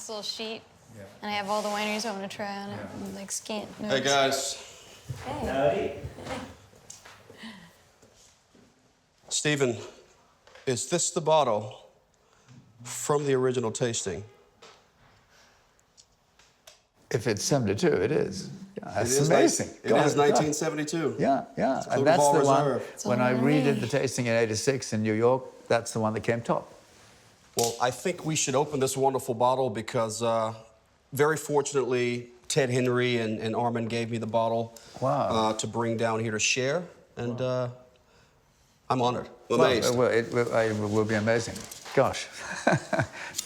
this little sheet, and I have all the wineries I want to try on it, and, like scant notes. Hey guys. Hey. Howdy. Steven, is this the bottle from the original tasting? If it's 72, it is. Yeah, that's It is amazing. It is 1972. Yeah, yeah. Clos Du And that's Val the one, Reserve. when I redid the tasting in '86 in New York, that's the one that came top. Well, I think we should open this wonderful bottle because very fortunately, Ted Henry and Armin gave me the bottle to bring down here to share. And I'm honored. Amazed. Well, it will be amazing. Gosh,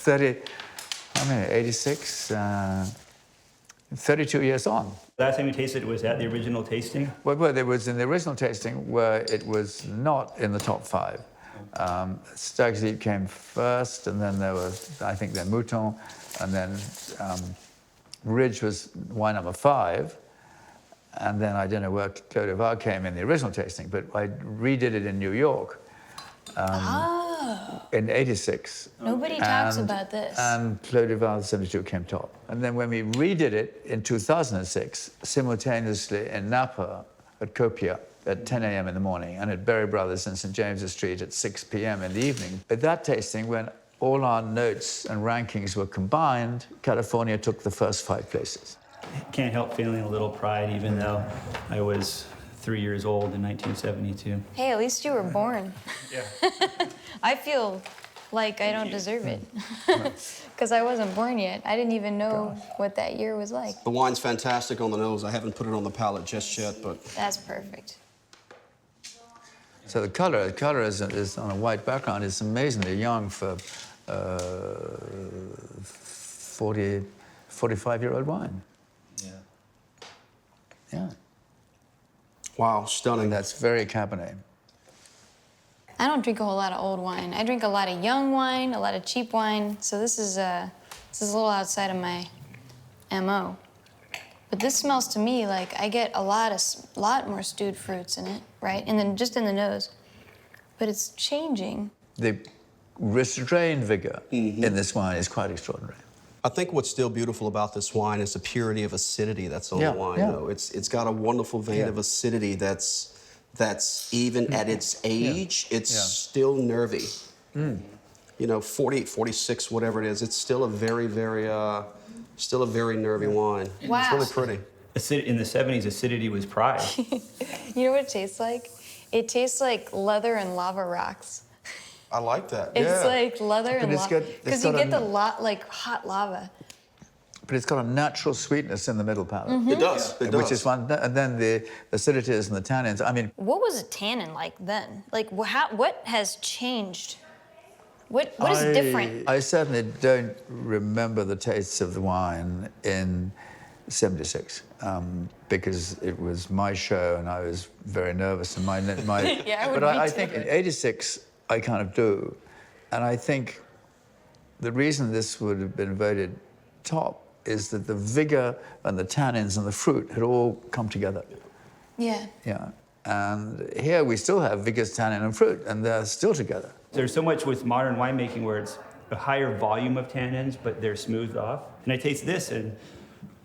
86, 32 years on. Last time you tasted it was at the original tasting? Well, it was in the original tasting where it was not in the top 5. Stag's Leap came first, and then there was, I think, then Mouton, and then Ridge was wine number 5. And then I don't know where Clos Du Val came in the original tasting, but I redid it in New York in '86. Nobody talks about this. And Clos Du Val 72 came top. And then when we redid it in 2006, simultaneously in Napa at Copia at 10 a.m. in the morning, and at Berry Brothers in St. James's Street at 6 p.m. in the evening. At that tasting, when all our notes and rankings were combined, California took the first 5 places. Can't help feeling a little pride, even though I was 3 years old in 1972. Hey, at least you were born. Yeah. I feel like I don't deserve it. Because I wasn't born yet. I didn't even know what that year was like. The wine's fantastic on the nose. I haven't put it on the palate just yet, but... That's perfect. So the color is on a white background. It's amazingly young for 45-year-old wine. Yeah. Yeah. Wow, stunning. And that's very Cabernet. I don't drink a whole lot of old wine. I drink a lot of young wine, a lot of cheap wine. So this is a little outside of my MO. But this smells to me like I get a lot more stewed fruits in it, right? And then just in the nose. But it's changing. The restrained vigor in this wine is quite extraordinary. I think what's still beautiful about this wine is the purity of acidity that's on the wine. Yeah. Though. It's got a wonderful vein of acidity that's even at its age, it's still nervy. You know, 48, 46, whatever it is, it's still a very, very, still a very nervy wine. Wow. It's really pretty. In the 70s, acidity was pride. You know what it tastes like? It tastes like leather and lava rocks. I like that. It's like leather and lava. it's Because you got get the like hot lava. But it's got a natural sweetness in the middle palate. It does. It does. Which is one, and then the acidities and the tannins. I mean, What was a tannin like then? Like, what has changed? What is different? I certainly don't remember the tastes of the wine in '76 because it was my show and I was very nervous and my Yeah, I would but be I too. think in '86 I kind of do, and I think the reason this would have been voted top is that the vigor and the tannins and the fruit had all come together. Yeah. Yeah, and here we still have vigorous tannin and fruit, and they're still together. There's so much with modern winemaking where it's a higher volume of tannins, but they're smoothed off. And I taste this, and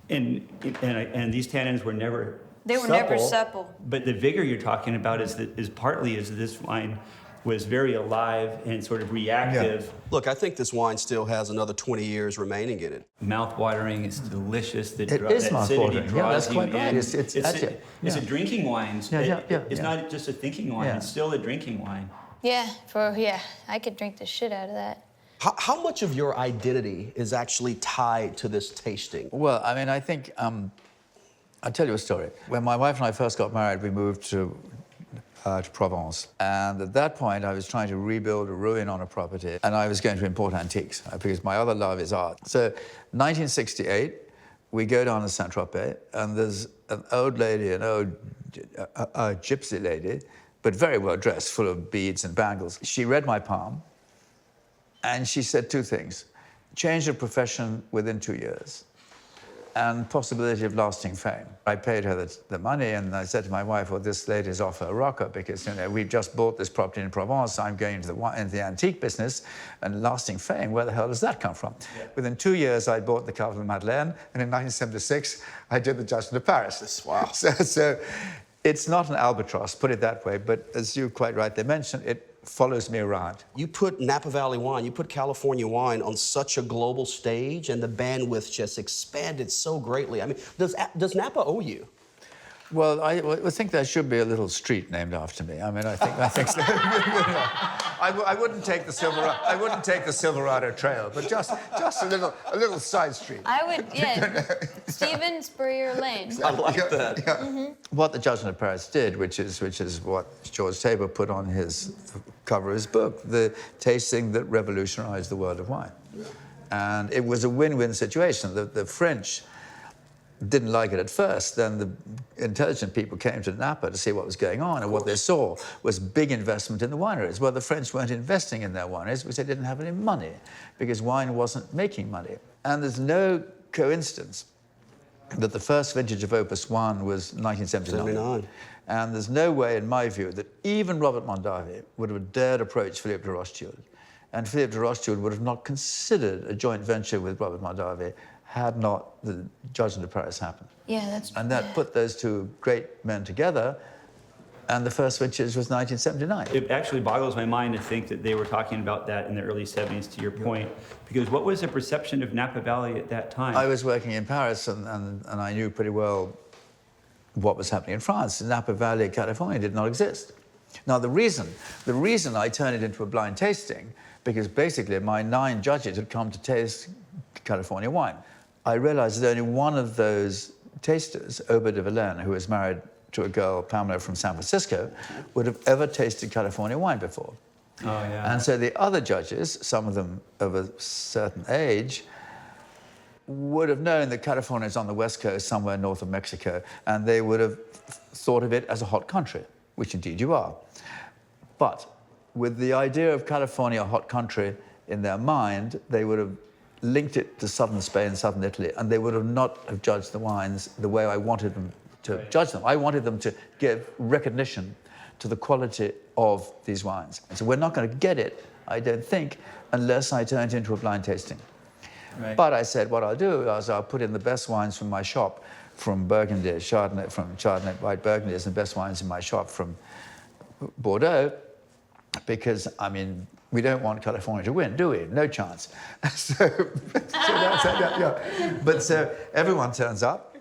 these tannins were never They were never supple. But the vigor you're talking about is partly this wine was very alive and sort of reactive. Look, I think this wine still has another 20 years remaining in it. Mouth-watering, it's delicious. It is mouth-watering. Yeah, that's quite right. It's a drinking wine. It's not just a thinking wine. Yeah. It's still a drinking wine. Yeah, I could drink the shit out of that. How much of your identity is actually tied to this tasting? Well, I mean, I think, I'll tell you a story. When my wife and I first got married, we moved to Provence. And at that point, I was trying to rebuild a ruin on a property, and I was going to import antiques, because my other love is art. So, 1968, we go down to Saint-Tropez, and there's an old lady, an old gypsy lady, but very well dressed, full of beads and bangles. She read my palm, and she said 2 things. Change of profession within 2 years, and possibility of lasting fame. I paid her the money, and I said to my wife, well, this lady's off her rocker because, you know, we've just bought this property in Provence. I'm going into the antique business, and lasting fame, where the hell does that come from? Yeah. Within 2 years, I bought the Cave de Madeline, and in 1976, I did the Judgment of Paris. Wow. So it's not an albatross, put it that way, but as you quite rightly mentioned, it follows me around. You put Napa Valley wine, you put California wine on such a global stage, and the bandwidth just expanded so greatly. I mean, does Napa owe you? Well, I think there should be a little street named after me. I mean, I think so. I wouldn't take the Silverado Trail, but just a little side street. I would, yeah. Steven Spurrier Lane. I like that. Yeah. Mm-hmm. What the Judgment of Paris did, which is what George Tabor put on his cover of his book, the tasting that revolutionized the world of wine. Yeah. And it was a win-win situation. The French didn't like it at first. Then the intelligent people came to Napa to see what was going on, and what they saw was big investment in the wineries. Well, the French weren't investing in their wineries because they didn't have any money, because wine wasn't making money. And there's no coincidence that the first vintage of Opus 1 was 1979. And there's no way, in my view, that even Robert Mondavi would have dared approach Philippe de Rothschild. And Philippe de Rothschild would have not considered a joint venture with Robert Mondavi had not the Judgment of Paris happened. Yeah, that's... And that put those two great men together, and the first vintage was 1979. It actually boggles my mind to think that they were talking about that in the early 70s, to your point, because what was the perception of Napa Valley at that time? I was working in Paris, and I knew pretty well what was happening in France. Napa Valley, California did not exist. Now, the reason I turned it into a blind tasting, because basically my 9 judges had come to taste California wine. I realized that only one of those tasters, Aubert de Villaine, who was married to a girl, Pamela, from San Francisco, would have ever tasted California wine before. Oh, yeah. And so the other judges, some of them of a certain age, would have known that California is on the west coast, somewhere north of Mexico, and they would have thought of it as a hot country, which indeed you are. But with the idea of California a hot country in their mind, they would have linked it to southern Spain, southern Italy, and they would have not have judged the wines the way I wanted them to judge them. I wanted them to give recognition to the quality of these wines. And so we're not going to get it, I don't think, unless I turn it into a blind tasting. Right. But I said, what I'll do is I'll put in the best wines from my shop, from Burgundy, Chardonnay, white Burgundies, and the best wines in my shop from Bordeaux, because, I mean, we don't want California to win, do we? No chance. But so everyone turns up,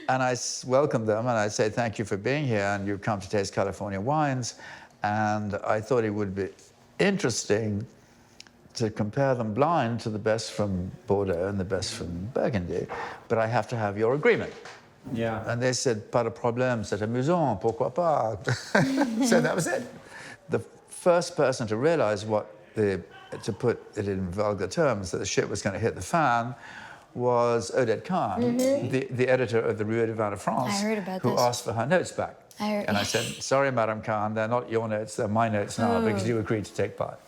and I welcome them, and I say, thank you for being here, and you've come to taste California wines. And I thought it would be interesting to compare them blind to the best from Bordeaux and the best from Burgundy, but I have to have your agreement. Yeah. And they said, pas de problème, c'est amusant, pourquoi pas? So that was it. The first person to realize to put it in vulgar terms, that the shit was going to hit the fan, was Odette Kahn, the editor of the Rue du Val de France, who asked for her notes back. And I said, sorry, Madame Kahn, they're not your notes, they're my notes now, because you agreed to take part.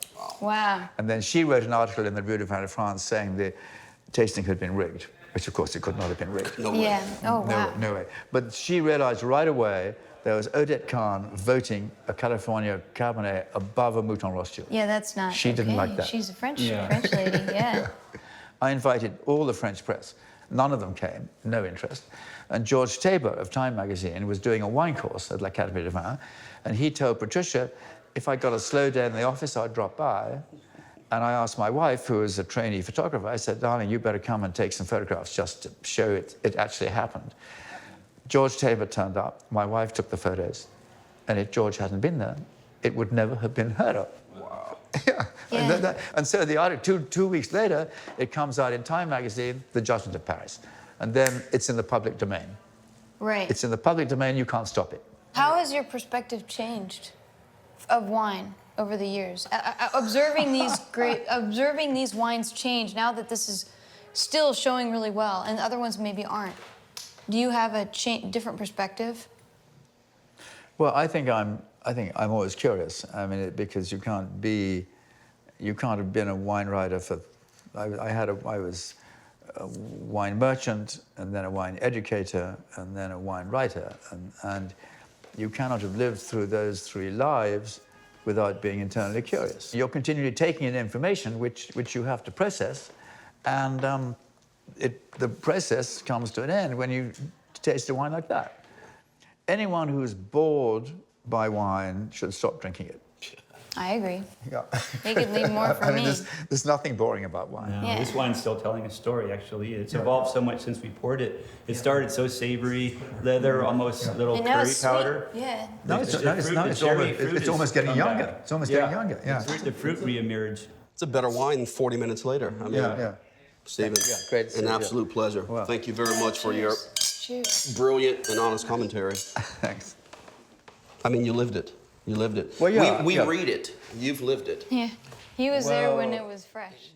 Wow. And then she wrote an article in the Rue du Val de France saying the tasting had been rigged, which of course it could not have been rigged. No way. Yeah. Oh, wow. No way. But she realized right away there was Odette Kahn voting a California Cabernet above a Mouton Rothschild. Yeah, that's not She didn't like that. She's a French lady, yeah. I invited all the French press. None of them came, no interest. And George Tabor of Time magazine was doing a wine course at l'Académie de Vin, and he told Patricia, if I got a slow day in the office, I'd drop by. And I asked my wife, who was a trainee photographer, I said, darling, you better come and take some photographs just to show it actually happened. George Tabor turned up, my wife took the photos, and if George hadn't been there, it would never have been heard of. Wow. Yeah. And so the article, two weeks later, it comes out in Time magazine, The Judgment of Paris. And then it's in the public domain. Right. It's in the public domain, you can't stop it. How has your perspective changed of wine over the years? Observing these wines change now that this is still showing really well, and the other ones maybe aren't. Do you have a different perspective? Well, I think I'm always curious. I mean, because you can't have been a wine writer for. I was a wine merchant, and then a wine educator, and then a wine writer. And you cannot have lived through those 3 lives without being internally curious. You're continually taking in information which you have to process, and the process comes to an end when you taste a wine like that. Anyone who's bored by wine should stop drinking it. I agree. Yeah. They could leave more for I mean, me. there's nothing boring about wine. No, Yeah. This wine's still telling a story, actually. It's evolved so much since we poured it. It started so savory, leather, almost little And now curry it's sweet. powder. Yeah. No, it's almost getting younger. It's almost getting younger. Yeah. The fruit re-emerged. It's a better wine 40 minutes later. I mean, Yeah. Stephen, Yeah, great to see an you. absolute pleasure. Wow. Thank you very much for your Cheers. brilliant and honest commentary. Thanks. I mean, you lived it. You lived it. Well, yeah, we yeah. read it. You've lived it. Yeah. He was there when Well- it was fresh.